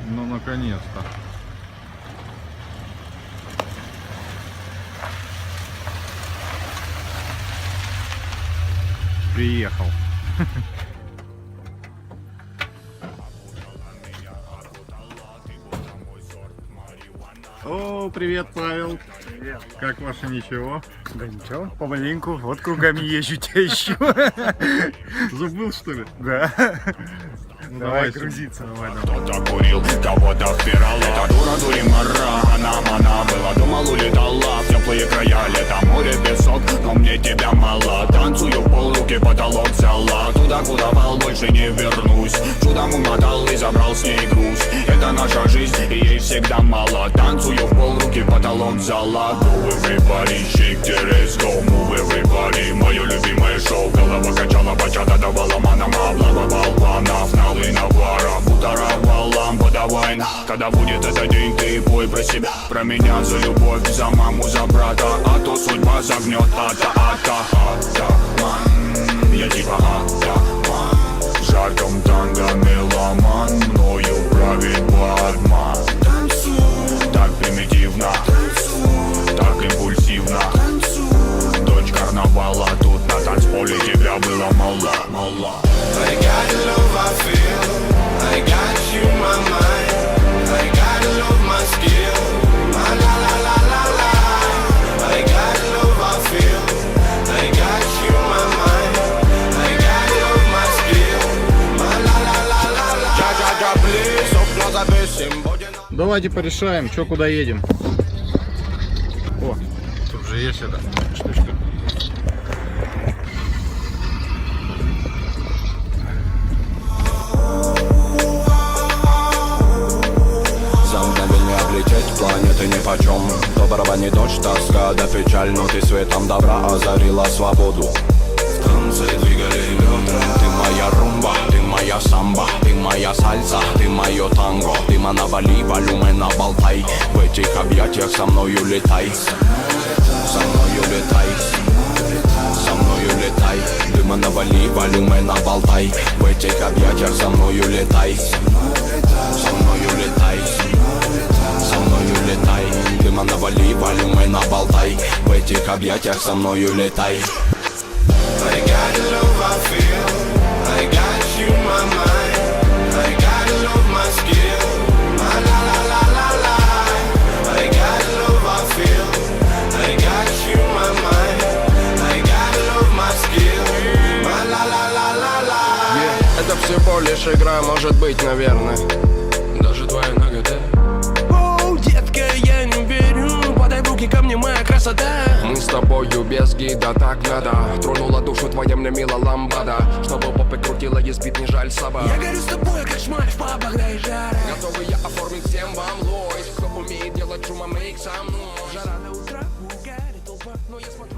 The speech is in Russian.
Ну, наконец-то. Приехал. О, привет, Павел. Привет. Как ваше ничего? Да ничего, помаленьку, вот кругами езжу, тебя ищу. Забыл, что ли? Да. Ну, Давай сюда. грузиться. Давай. Кто-то курил, кого-то впирала. Эта дура дуримара, она была, думал, улетала в теплые края. Лето, море, песок, но мне тебя мало. Танцую в полруки, потолок взяла. Туда, куда вал, больше не вернусь. Чудом умотал и забрал с ней груз. Это наша жизнь, и ей всегда мало. Танцую в полруки, потолок взяла. Go everybody, shake the let's go. Move everybody, мое любимое шоу. Голова качала, бачата давала манам. Облава болванов, налы навара. Бутаровал лампа, давай на. Когда будет этот день, ты пой про себя. Про меня, за любовь, за маму, за брата. А то судьба загнет, атаман. Я типа атаман. В жарком танго меломан. Мною правит Батман. Так примитивно, так импульсивно. Дочь карнавала, тут на танцполе тебя было мало. I got love I feel, I got you my mind, I got love my skill, my la la la la la. I got love I feel, I got you my mind, I got love my skill, my la la la la la. Ja please, окна завесим, будет. Давайте порешаем, что куда едем. О, тут же есть это штучка. За мгновение облететь планеты нипочем. Доброго не дождь, тоска да печаль, но ты светом добра озарила свободу. В танце двигали бедра. Ты моя румба, ты моя самба, ты моя сальса, ты мое танго. Ты манавали, валюмена болтай. В этих объятиях со мною летай. Со мною летай. Со мною летай. Ты манавали, валюмена болтай. В этих объятиях со мною летай. Со мною летай. Со мною летай. Дыма навали, валюмена болтай. В этих объятиях со мною летай. I got love I feel, I got you my mind, I got love my skill, my la la la la la. I got love I feel, I got you my mind, I got love my skill, my la la la la la. Это всего лишь игра, может быть, наверное. Даже твоя нагота. Оу, детка, я не верю. Подай в руки ко мне, моя красота. Мы с тобою без гида, так надо. Тронула душу твоя мне мила ламбада. Чтобы попы крутила, есть бит, не жаль собак. Я горю с тобой, как шмаль в пабах, да и жара. Готовы я оформить всем вам лось. Кто умеет делать шума, make со мной. Жара до утра, угарит толпа, но я смотрю.